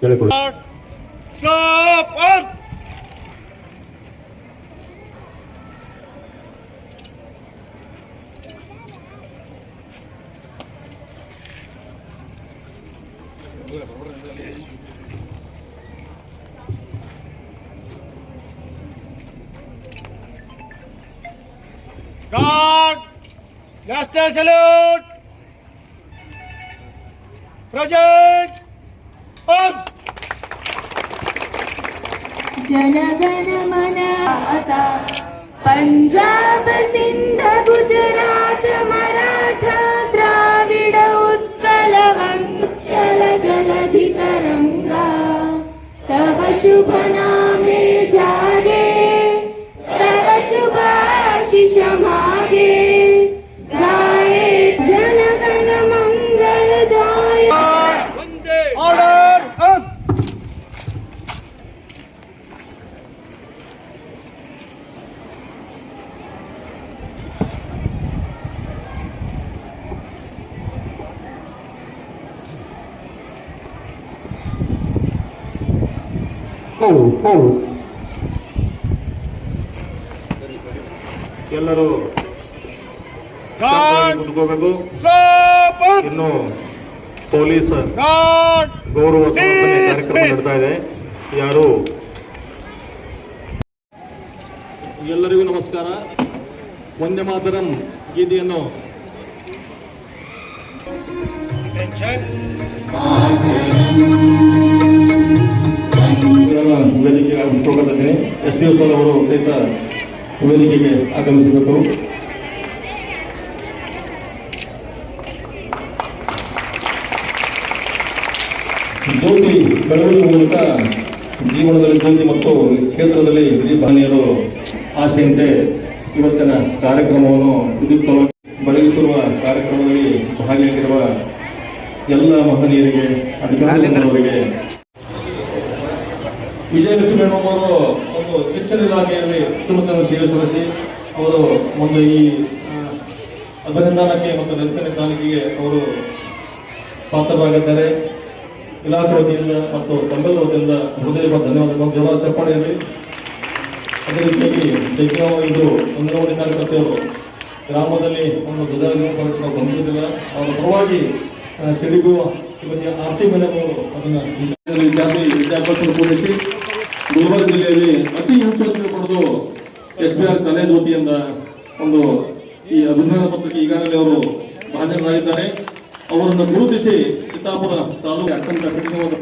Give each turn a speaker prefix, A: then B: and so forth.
A: ಕೇಳಿಕೊಳ್ಳಿ.
B: God, Master salute. Present. Up.
C: जनगण मन आता पंजाब सिंध गुजरात मराठा द्राविड उत्कल वंचल जलधि तरंगा तव शुभ नामे जागे तव शुभ आशीष मागे गाए जनगण मंगलदाय.
B: Order. Up.
A: ಎಲ್ಲರೂ
B: God.
A: ಕುತ್ಕೋಬೇಕು.
B: Stop. Up.
A: ಇನ್ನು ಪೊಲೀಸ್
B: God.
A: ಗೌರವ ಸಮರ್ಪಣೆ ಕಾರ್ಯಕ್ರಮ ನಡೀತಾ ಇದೆ. ಯಾರು ಎಲ್ಲರಿಗೂ ನಮಸ್ಕಾರ. ವಂದೇ ಮಾತರಂ ಗೀತೆಯನ್ನು
B: Attention.
A: ವೇದಿಕೆಗೆ ಆಗಮಿಸಿದ್ದೇನೆ. ಎಸ್.ಡಿ. ಸರ್ ಅವರು ಸಹಿತ ವೇದಿಕೆಗೆ ಆಗಮಿಸಬೇಕು. ಜ್ಯೋತಿ ಬೆಳವಣಿಗೆ ಮೂಲಕ ಜೀವನದಲ್ಲಿ ಜ್ಯೋತಿ ಮತ್ತು ಕ್ಷೇತ್ರದಲ್ಲಿ ಮಹನೀಯರು ಆಶೆಯಂತೆ ಇವತ್ತಿನ ಕಾರ್ಯಕ್ರಮವನ್ನು ವಿದ್ಯುಕ್ತವಾಗಿ ಬೆಳಗಿಸುವ ಕಾರ್ಯಕ್ರಮದಲ್ಲಿ ಭಾಗಿಯಾಗಿರುವ ಎಲ್ಲ ಮಹನೀಯರಿಗೆ ಅಧಿಕಾರಿಗಳಿಗೆ ವಿಜಯಲಕ್ಷ್ಮಿ ಅವರು ಒಂದು ಎಚ್ಚರ ಇಲಾಖೆಯಲ್ಲಿ ಉತ್ತಮತನ ಸೇವೆ ಸಲ್ಲಿಸಿ ಅವರು ಒಂದು ಈ ಅಭಿನಂದನಕ್ಕೆ ಮತ್ತು ನೆನಪಿನ ಕಾಣಿಕೆಗೆ ಅವರು ಪಾತ್ರರಾಗಿದ್ದಾರೆ. ಇಲಾಖೆ ವತಿಯಿಂದ ಮತ್ತು ತಮ್ಮೆಲ್ಲ ವತಿಯಿಂದ ಹೃದಯದ ಧನ್ಯವಾದಗಳು. ಜನ ಚಪ್ಪಾಳೆ ಇರಲಿ. ಅದೇ ರೀತಿಯಾಗಿ ಇದು ಅಂಗನವಾಡಿ ಕಾರ್ಯಕರ್ತೆಯರು ಗ್ರಾಮದಲ್ಲಿ ಒಂದು ಧ್ವಜಾರೋಹಣ ಬಂದಿರಲಿಲ್ಲ. ಅವರ ಪರವಾಗಿ ಸಿಡಿಗುವ ಶ್ರೀಮತಿ ಆರ್ತಿ ಮೇಡಮವರು ಅದನ್ನು ವಿದ್ಯಾಭ್ಯಾಸವನ್ನು ಕೂಡಿಸಿ ಗುಲ್ಬರ್ಗ ಜಿಲ್ಲೆಯಲ್ಲಿ ಅತಿ ಹೆಚ್ಚು ಪಡೆದು SBR ಕಾಲೇಜ್ ವತಿಯಿಂದ ಒಂದು ಈ ಅಭಿನಂದನಾ ಪತ್ರಕ್ಕೆ ಈಗಾಗಲೇ ಅವರು ಭಾಜನರಾಗಿದ್ದಾರೆ. ಅವರನ್ನು ಗುರುತಿಸಿ ಚಿತ್ತಾಪುರ ತಾಲೂಕು ಅತ್ಯಂತ ಕಠಿಣವಾದ